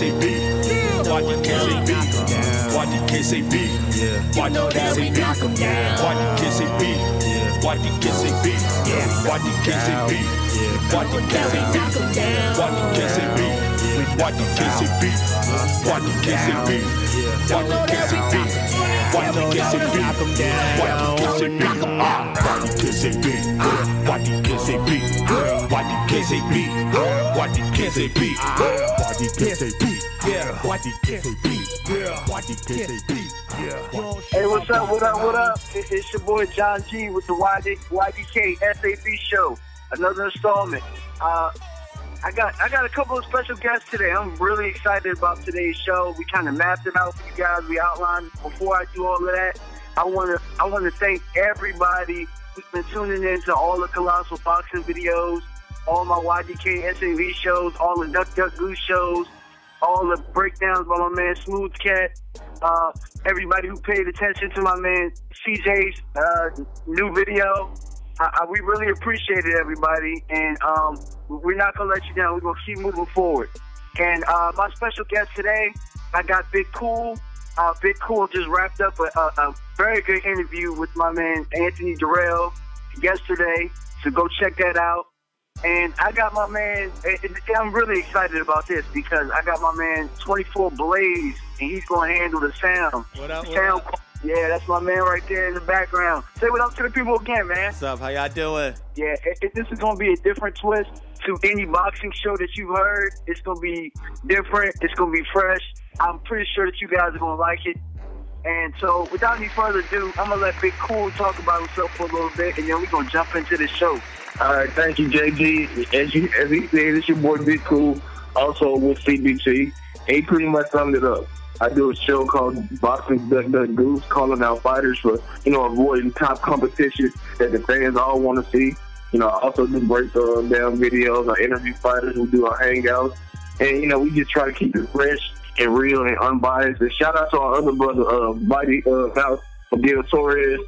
YDKSAB, YDKSAB, YDKSAB, YDKSAB, YDKSAB, YDKSAB, YDKSAB, YDKSAB, YDKSAB, YDKSAB, YDKSAB, YDKSAB, YDKSAB, Hey, what's up, what up? It's your boy John G with the YDKSAB show. Another installment. I got a couple of special guests today. I'm really excited about today's show. We kind of mapped it out for you guys. We outlined. Before I do all of that, I want to thank everybody who's been tuning in to all the Colossal Boxing videos, all my YDKSAB shows, all the Duck Duck Goose shows, all the breakdowns by my man Smooth Cat, everybody who paid attention to my man CJ's new video. We really appreciate it, everybody, and we're not going to let you down. We're going to keep moving forward. And my special guest today, I got Big Kool. Big Kool just wrapped up a very good interview with my man Anthony Durrell yesterday, so go check that out. And I got my man, I'm really excited about this because I got my man 24 Blaze, and he's going to handle the sound. What up, Yeah, that's my man right there in the background. Say what up to the people again, man. What's up? How y'all doing? Yeah, this is going to be a different twist to any boxing show that you've heard. It's going to be different. It's going to be fresh. I'm pretty sure that you guys are going to like it. And so, without any further ado, I'm going to let Big Kool talk about himself for a little bit, and then we're going to jump into the show. All right, thank you, JG. As he said, it's your boy Big Kool, also with CBT. He pretty much summed it up. I do a show called Boxing Duck Duck Goose, calling out fighters for, avoiding top competition that the fans all want to see. I also do breakdown videos. I interview fighters. We do our hangouts. And, we just try to keep it fresh and real and unbiased. And shout out to our other brother, Mighty House, Miguel Torres.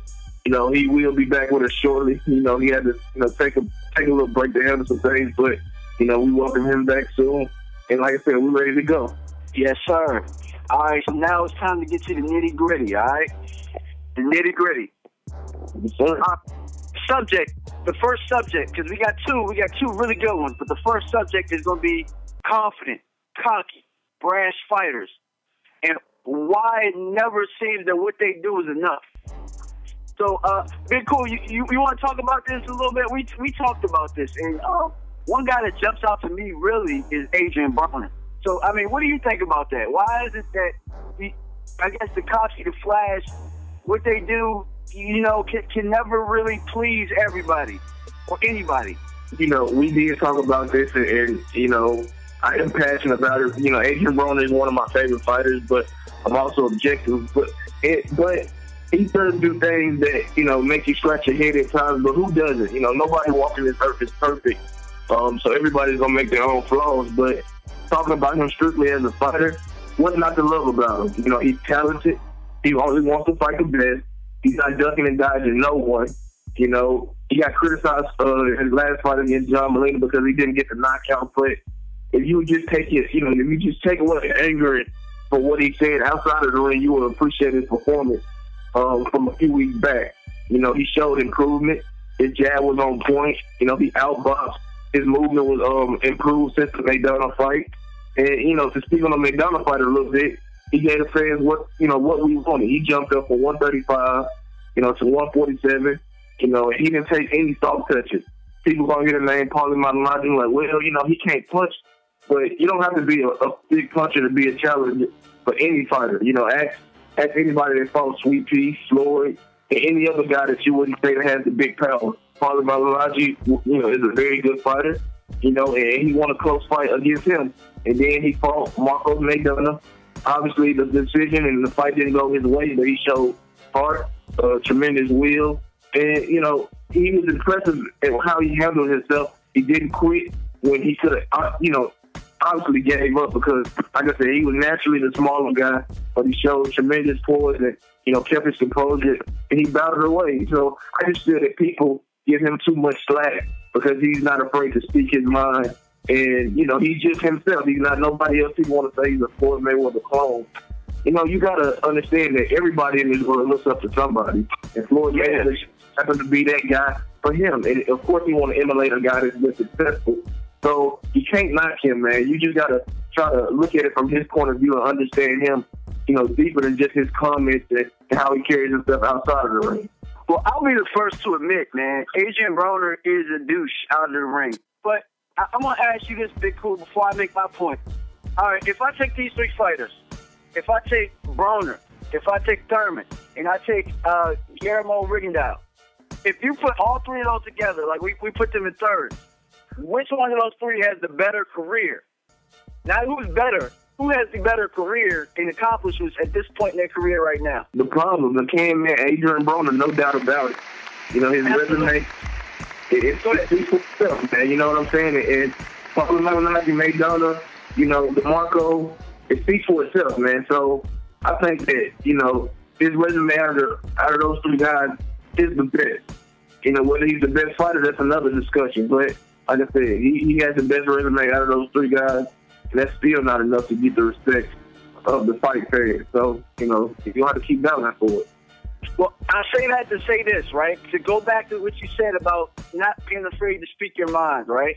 He will be back with us shortly. He had to, take a little break to handle some things, but, we welcome him back soon. And like I said, we're ready to go. Yes, sir. All right, so now it's time to get to the nitty-gritty, all right? The nitty-gritty. Yes, sir. The first subject, because we got two really good ones, but the first subject is going to be confident, cocky, brash fighters, and why it never seems that what they do is enough. So, Big Kool, you want to talk about this a little bit? We talked about this, and one guy that jumps out to me really is Adrian Broner. So, I mean, what do you think about that? Why is it that, I guess, the cocky, the flash, what they do, can never really please everybody or anybody? We did talk about this, and I am passionate about it. Adrian Broner is one of my favorite fighters, but I'm also objective. But he does do things that, make you scratch your head at times, but who doesn't? Nobody walking this earth is perfect. So everybody's going to make their own flaws, but talking about him strictly as a fighter, what's not to love about him? He's talented. He only wants to fight the best. He's not ducking and dodging no one. He got criticized in his last fight against John Molina because he didn't get the knockout. But if you would just take it, if you just take away the anger for what he said outside of the ring, you would appreciate his performance from a few weeks back. He showed improvement. His jab was on point. He outboxed. His movement was improved since the McDonough fight. And, to speak on the McDonough fight a little bit, he gave the fans what we wanted. He jumped up from 135, to 147, and he didn't take any soft touches. People going to get a name, Paulie Malignaggi, like, well, he can't punch. But you don't have to be a big puncher to be a challenger for any fighter. Ask anybody that fought Sweet Pea, Floyd, and any other guy that you wouldn't say that has the big power. Paulie Malignaggi, is a very good fighter, and he won a close fight against him. And then he fought Marcos McDonough. Obviously, the decision and the fight didn't go his way, but he showed heart, tremendous will. And, he was impressive at how he handled himself. He didn't quit when he could have, obviously gave up because, like I said, he was naturally the smaller guy, but he showed tremendous poise and, kept his composure, and he battled away. So I just feel that people give him too much slack because he's not afraid to speak his mind And, you know, he's just himself. He's not nobody else. People want to say he's a Floyd Mayweather clone. You know, you got to understand that everybody in this world looks up to somebody. And Floyd Mayweather happens to be that guy for him. And, of course, he want to emulate a guy that's been successful. So you can't knock him, man. You just got to try to look at it from his point of view and understand him, you know, deeper than just his comments and how he carries himself outside of the ring. Well, I'll be the first to admit, man, Adrian Broner is a douche out of the ring. But I'm going to ask you this, Big Kool, before I make my point. All right, if I take these three fighters, if I take Broner, if I take Thurman, and I take Guillermo Rigondeaux, if you put all three of those together, like we put them in third, which one of those three has the better career? Not who's better. Who has the better career and accomplishments at this point in their career right now? The problem, the can man, Adrian Broner, no doubt about it. You know, his resume, it speaks for itself, man. You know what I'm saying? And Paulo Malignaggi, Maidana, you know, DeMarco, it speaks for itself, man. So I think that, you know, his resume out of those three guys is the best. You know, whether he's the best fighter, that's another discussion. But like I said, he has the best resume out of those three guys. And that's still not enough to get the respect of the fight fans. So, you know, you have to keep battling for it. Well, I say that to say this, right? To go back to what you said about not being afraid to speak your mind, right?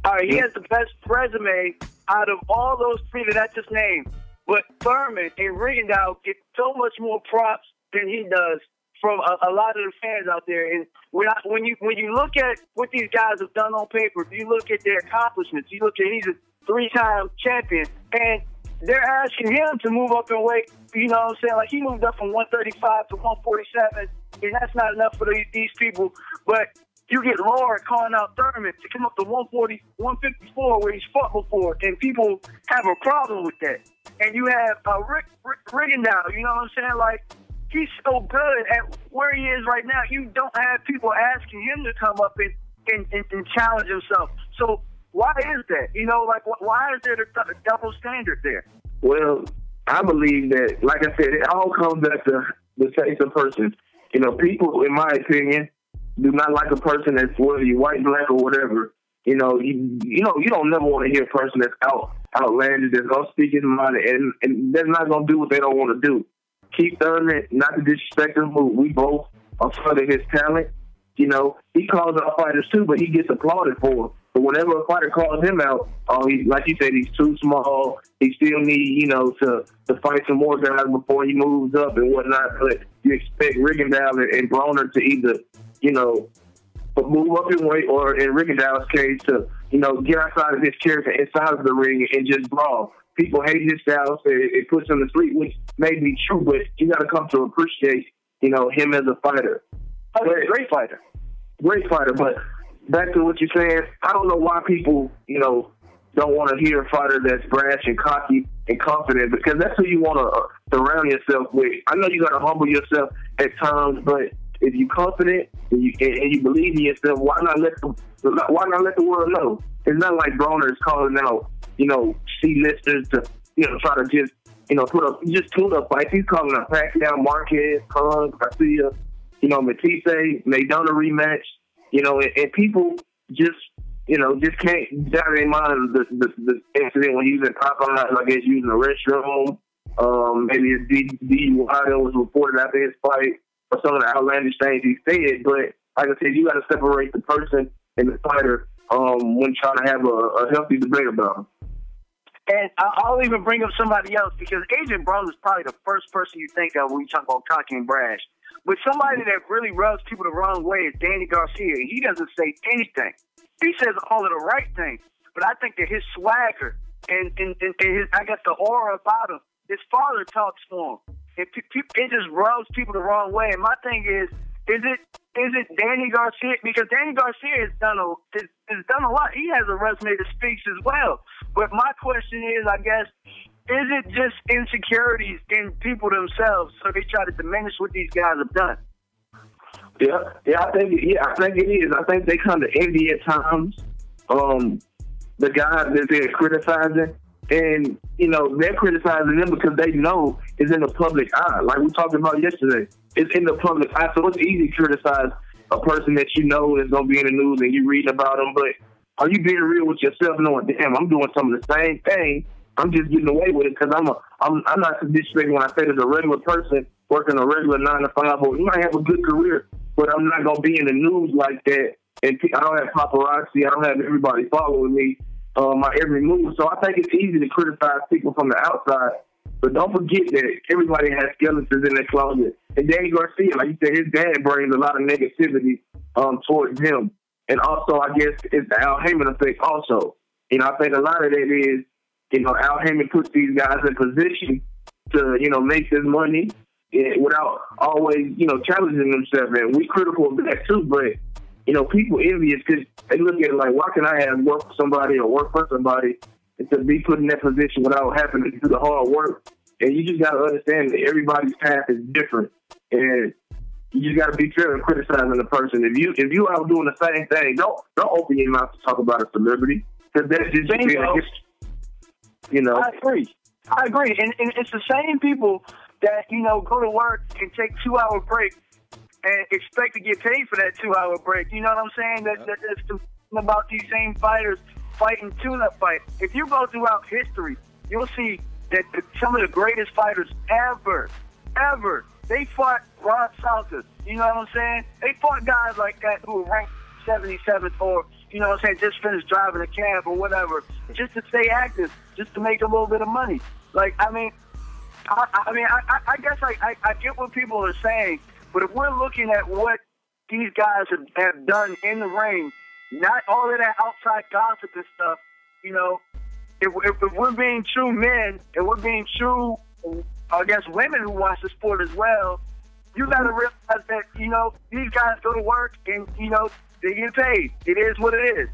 All right, he has the best resume out of all those three that I just named. But Thurman and Rigondeaux get so much more props than he does from a lot of the fans out there. And when you look at what these guys have done on paper, if you look at their accomplishments, you look at he's a three-time champion, and they're asking him to move up in weight. You know what I'm saying? Like, he moved up from 135 to 147, and that's not enough for these people. But you get Lord calling out Thurman to come up to 140, 154, where he's fought before, and people have a problem with that. And you have Rigondeaux, you know what I'm saying? Like, he's so good at where he is right now. You don't have people asking him to come up and challenge himself. So why is that? You know, like, why is there the double standard there? Well, I believe that, like I said, it all comes back to the taste of person. You know, people, in my opinion, do not like a person that's whether you're white, black, or whatever. You know, you don't never want to hear a person that's outlandish, that's gonna speak his mind, and they're not gonna do what they don't want to do. Keith Thurman, not to disrespect him, but we both are fond of his talent. You know, he calls out fighters too, but he gets applauded for it. But whenever a fighter calls him out, like you said, he's too small. He still need, you know, to fight some more guys before he moves up and whatnot. But you expect Rigondeaux and Broner to either, you know, move up in weight, or in Rigondeaux's case, to, you know, get outside of his character inside of the ring and just brawl. People hate his style, so it puts him to sleep, which may be true, but you got to come to appreciate, you know, him as a fighter. Great fighter. Great fighter, but back to what you're saying, I don't know why people, you know, don't want to hear a fighter that's brash and cocky and confident, because that's who you want to surround yourself with. I know you got to humble yourself at times, but if you're confident and you believe in yourself, why not let the world know? It's not like Broner is calling out, you know, C-listers to, you know, try to just, you know, just tune up fights. He's calling out Pacquiao, Marquez, Khan, Garcia, you know, Matisse, Maidana rematch, you know, and people just, you know, just can't doubt their mind the incident when he was in Popeyes, I guess, using the restroom. Maybe his DUI that was reported after his fight, or some of the outlandish things he said. But like I said, you got to separate the person and the fighter when trying to have a healthy debate about him. And I'll even bring up somebody else, because Adrian Broner is probably the first person you think of when you talk about cocky and brash. But somebody that really rubs people the wrong way is Danny Garcia. He doesn't say anything. He says all of the right things. But I think that his swagger and his, I guess, the aura about him, his father talks for him. It just rubs people the wrong way. And my thing is it Danny Garcia? Because Danny Garcia has done a lot. He has a resume that speaks as well. But my question is, I guess, is it just insecurities in people themselves, so they try to diminish what these guys have done? Yeah, I think it is. I think they kind of envy at times the guys that they're criticizing, and you know they're criticizing them because they know it's in the public eye. Like we talked about yesterday, it's in the public eye, so it's easy to criticize a person that you know is going to be in the news and you read about them. But are you being real with yourself, knowing, damn, I'm doing some of the same thing. I'm just getting away with it because I'm not disrespecting when I say there's a regular person working a regular 9-to-5, or you might have a good career, but I'm not gonna be in the news like that. And I don't have paparazzi. I don't have everybody following me, my every move. So I think it's easy to criticize people from the outside. But don't forget that everybody has skeletons in their closet. And Danny Garcia, like you said, his dad brings a lot of negativity towards him. And also, I guess it's the Al Heyman effect also. You know, I think a lot of that is, you know, Al Heyman puts these guys in position to, you know, make this money without always, you know, challenging themselves. And we critical of that too, but, you know, people envious because they look at it like, why can I have work for somebody or work for somebody and to be put in that position without having to do the hard work? And you just got to understand that everybody's path is different. And you just got to be fair in criticizing the person. If you out doing the same thing, don't open your mouth to talk about a celebrity, because that's just you know. I agree. And it's the same people that, you know, go to work and take 2-hour break and expect to get paid for that 2-hour break. You know what I'm saying? That's about these same fighters fighting tune-up fight. If you go throughout history, you'll see that some of the greatest fighters ever, they fought Ron Salter. You know what I'm saying? They fought guys like that who were ranked 77th or, you know what I'm saying, just finished driving a cab or whatever, just to stay active, just to make a little bit of money. Like, I guess I get what people are saying, but if we're looking at what these guys have done in the ring, not all of that outside gossip and stuff, you know, if we're being true men and we're being true, I guess, women who watch the sport as well, you got to realize that, you know, these guys go to work and, you know, they get paid. It is what it is.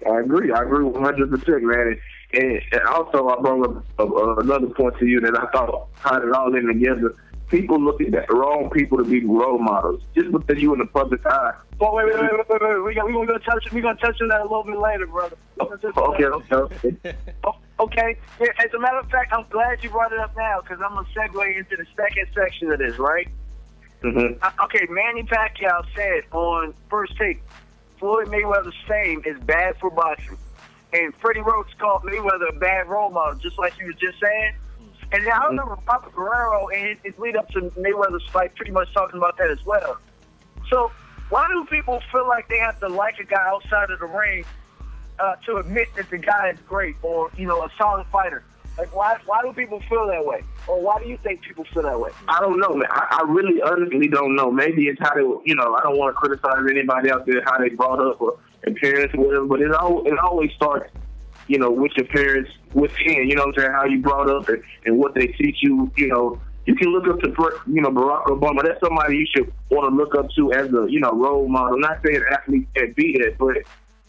I agree 100%, man. And also, I brought up another point to you that I thought tied it all in together. People look at the wrong people to be role models just because you in the public eye. Oh, wait. We're gonna touch on that a little bit later, brother. Okay. Okay. Yeah, as a matter of fact, I'm glad you brought it up now because I'm gonna segue into the second section of this, right? Mm-hmm. Okay. Manny Pacquiao said on First Take, Floyd Mayweather's fame is bad for boxing, and Freddie Roach called Mayweather a bad role model, just like you were just saying. And now I remember Papa Guerrero and his lead up to Mayweather's fight pretty much talking about that as well. So why do people feel like they have to like a guy outside of the ring to admit that the guy is great or, you know, a solid fighter? Like, why do people feel that way? Or why do you think people feel that way? I don't know, man. I really honestly don't know. Maybe it's how they, you know, I don't want to criticize anybody out there, how they brought up or appearance or whatever, but it always starts, you know, with your parents within, you know what I'm saying, how you brought up and what they teach you. You know, you can look up to, you know, Barack Obama. That's somebody you should want to look up to as a, you know, role model. Not saying athletes can't be that, but,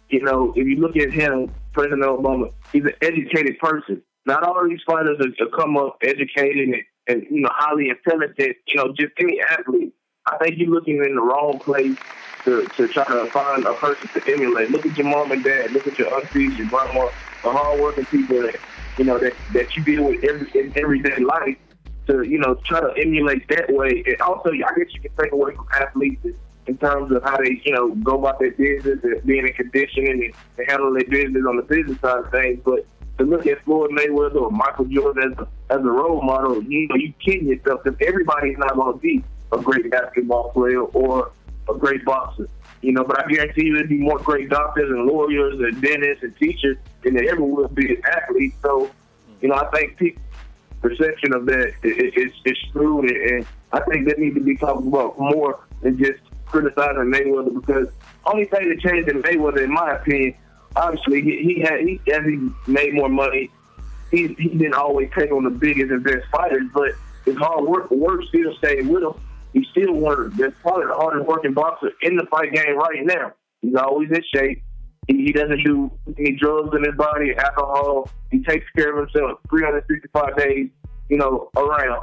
you know, if you look at him, President Obama, he's an educated person. Not all of these fighters are come up educated and, you know, highly intelligent, you know, just any athlete. I think you're looking in the wrong place to try to find a person to emulate. Look at your mom and dad. Look at your aunties, your grandma, the hardworking people that, you know, that you deal with in everyday life to, you know, try to emulate that way. And also, I guess you can take away from athletes in terms of how they, you know, go about their business and being in conditioning and handle their business on the business side of things. But to look at Floyd Mayweather or Michael Jordan as a role model, you know, you kidding yourself because everybody's not going to be a great basketball player or a great boxer, you know, but I guarantee you there'd be more great doctors and lawyers and dentists and teachers than there ever will be as athletes. So, you know, I think people's perception of that is screwed, and I think that needs to be talked about more than just criticizing Mayweather, because only thing that changed in Mayweather, in my opinion, obviously, as he made more money, he didn't always take on the biggest and best fighters, but his hard work still stayed with him. He's still that's probably the hardest working boxer in the fight game right now. He's always in shape. He doesn't do any drugs in his body, alcohol. He takes care of himself 365 days, you know, around.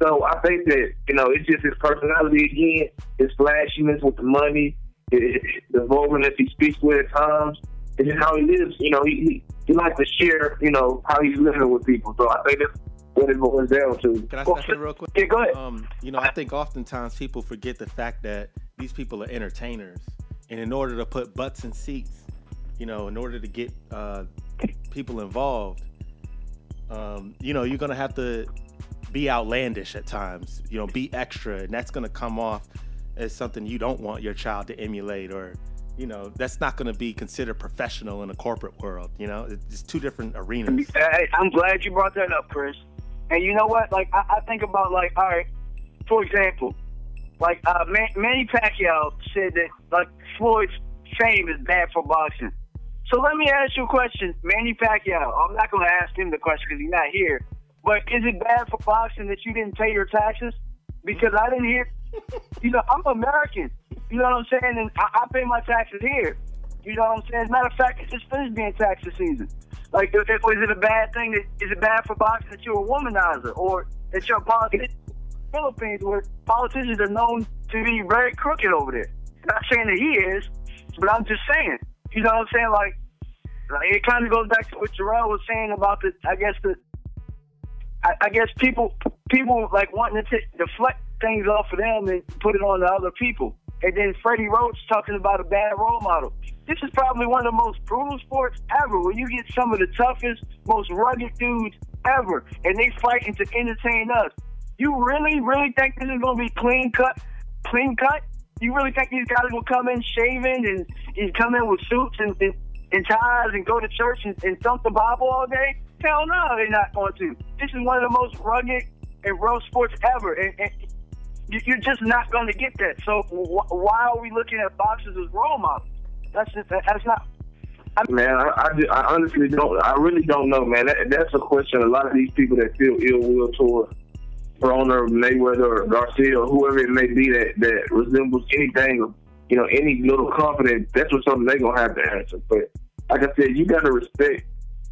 So I think that, you know, it's just his personality again, his flashiness with the money, the vulgarness he speaks with at times. It's just how he lives. You know, he likes to share, you know, how he's living with people. So I think that's what it boils down to. Can I step in real quick? Yeah, go ahead. You know, I think oftentimes people forget the fact that these people are entertainers. And in order to put butts in seats, you know, in order to get people involved, you know, you're going to have to be outlandish at times, you know, be extra, and that's going to come off as something you don't want your child to emulate, or, you know, that's not going to be considered professional in a corporate world. You know, it's two different arenas. Hey, I'm glad you brought that up, Chris. And you know what? Like, I think about, like, all right, for example, like, Manny Pacquiao said that, like, Floyd's fame is bad for boxing. So let me ask you a question, Manny Pacquiao. I'm not going to ask him the question because he's not here. But is it bad for boxing that you didn't pay your taxes? Because I didn't hear. You know, I'm American. You know what I'm saying? And I pay my taxes here. You know what I'm saying? As a matter of fact, it's just finished being tax season. Like, is it a bad thing? Is it bad for boxing that you're a womanizer, or that you're a politician? Philippines, where politicians are known to be very crooked over there. I'm not saying that he is, but I'm just saying. You know what I'm saying? Like it kind of goes back to what Jarrell was saying about I guess people like wanting to deflect things off of them and put it on to other people. And then Freddie Roach talking about a bad role model. This is probably one of the most brutal sports ever, where you get some of the toughest, most rugged dudes ever, and they fighting to entertain us. You really, really think this is going to be clean cut? You really think these guys will come in shaving and come in with suits and ties and go to church and thump the Bible all day? Hell no, they're not going to. This is one of the most rugged and rough sports ever, and you're just not going to get that. So why are we looking at boxers as role models? That's not. Man, I honestly don't. I really don't know, man. That's a question. A lot of these people that feel ill will toward Broner, Mayweather, or Garcia, or whoever it may be that resembles anything, you know, any little confidence. That's what something they're gonna have to answer. But like I said, you got to respect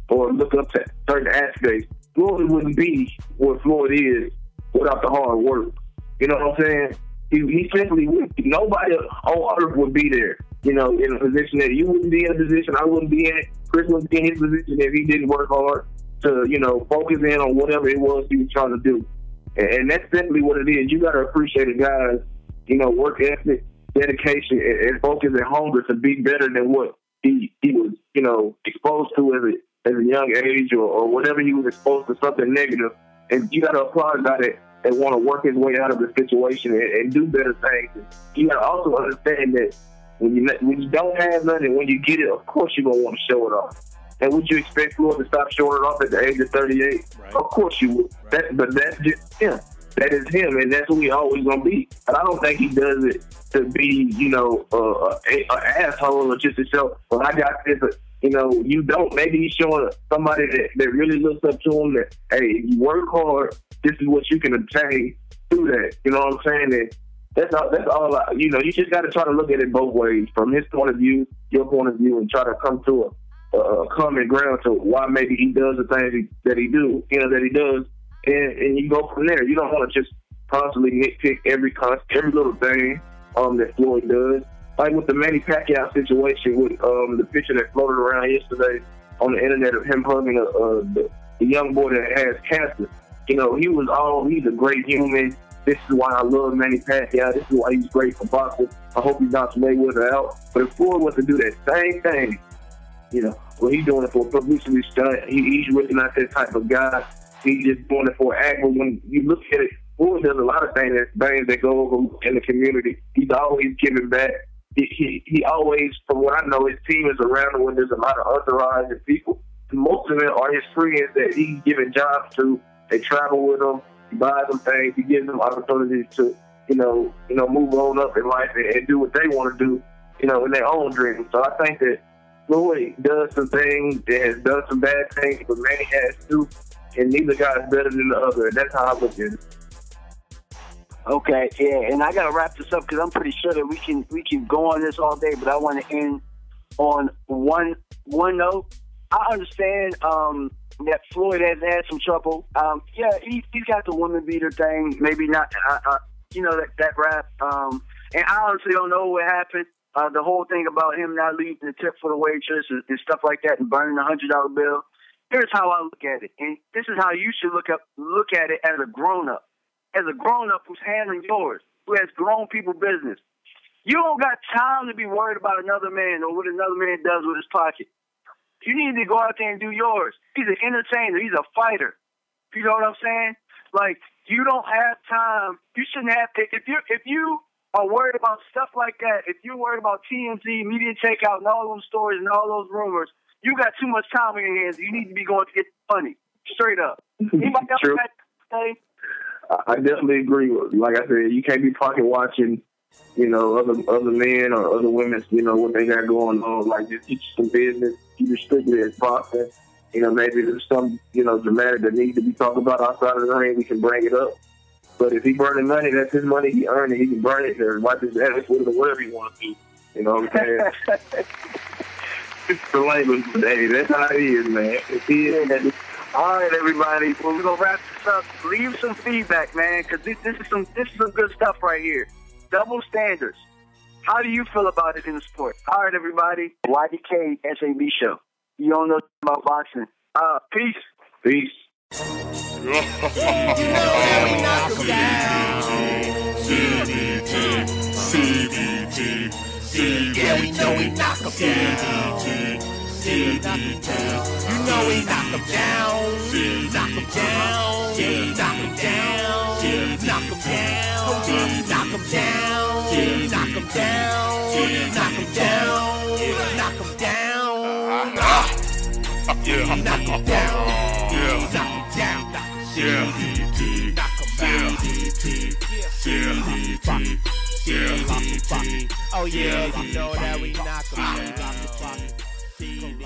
or look up to certain aspects. Floyd wouldn't be what Floyd is without the hard work. You know what I'm saying? He simply would. Nobody on earth would be there, you know, in a position that you wouldn't be in a position, I wouldn't be in, Chris wouldn't be in his position if he didn't work hard to, you know, focus in on whatever it was he was trying to do. And that's simply what it is. You got to appreciate a guy's, you know, work ethic, dedication, and focus and hunger to be better than what he was, you know, exposed to as a young age, or whatever he was exposed to something negative. And you got to applaud a guy that want to work his way out of the situation and do better things. And you got to also understand that when you don't have nothing, when you get it, of course you're going to want to show it off. And would you expect Floyd to stop showing it off at the age of 38? Right. Of course you would. But that's just him. That is him, and that's who he always going to be. And I don't think he does it to be, you know, an asshole or just to show, well, I got this. You know, you don't. Maybe he's showing somebody that really looks up to him that, hey, if you work hard, this is what you can obtain through that. You know what I'm saying? And that's all. You know, you just got to try to look at it both ways, from his point of view, your point of view, and try to come to a common ground to why maybe he does the things that he does, and you go from there. You don't want to just constantly nitpick every little thing that Floyd does. Like with the Manny Pacquiao situation, with the picture that floated around yesterday on the internet of him hugging the young boy that has cancer. You know, he's a great human. This is why I love Manny Pacquiao. This is why he's great for boxing. I hope he knocks Mayweather out. But if Floyd was to do that same thing, you know, well, he's doing it for a publicity stunt. He's really not that type of guy. He's just doing it for an act. But when you look at it, Floyd does a lot of things that go over in the community. He's always giving back. He always, from what I know, his team is around him when there's a lot of entourage and people. Most of them are his friends that he's giving jobs to. They travel with him. He buys them things. He gives them opportunities to, you know, move on up in life and do what they want to do, you know, in their own dreams. So I think that Floyd does some things and has done some bad things, but Manny has too, and neither guy is better than the other. And that's how I look at it. Okay, yeah, and I gotta wrap this up because I'm pretty sure that we can go on this all day, but I want to end on one note. I understand that Floyd has had some trouble. Yeah, he's got the woman beater thing. Maybe not. You know that rap. And I honestly don't know what happened. The whole thing about him not leaving the tip for the waitress and stuff like that, and burning the $100 bill. Here's how I look at it, and this is how you should look at it as a grown up. As a grown-up who's handling yours, who has grown people business. You don't got time to be worried about another man or what another man does with his pocket. You need to go out there and do yours. He's an entertainer. He's a fighter. You know what I'm saying? Like, you don't have time. You shouldn't have to. If you are worried about stuff like that, if you're worried about TMZ, media takeout, and all those stories and all those rumors, you got too much time on your hands. You need to be going to get money. Straight up. Anybody else True. got to say? I definitely agree with you. Like I said, you can't be pocket watching, you know, other men or other women, you know, what they got going on. Like, just teach some business. Keep it strictly as boxing. You know, maybe there's some, you know, dramatic that needs to be talked about outside of the ring. We can bring it up. But if he burning money, that's his money. He earned it. He can burn it or wipe his ass with it or whatever he want to do. You know what I'm saying? It's the language today. That's how it is, man. If he is, All right, everybody. Well, we're gonna wrap this up. Leave some feedback, man, because this is some good stuff right here. Double standards. How do you feel about it in the sport? All right, everybody. YDKSAB show. You don't know about boxing. Peace. peace. You know that we knock 'em down. CBT, CBT, CBT. Yeah, we know we knock 'em down. CBT, you know we knock 'em down. Knock 'em down. Knock 'em down. Knock 'em down. Knock 'em down. Knock 'em down. Knock 'em down. Knock 'em down. Yeah, knock 'em down. Yeah, knock 'em down. CBT, knock 'em down. CBT, CBT. Oh yeah, you know that we knock 'em down. CBT.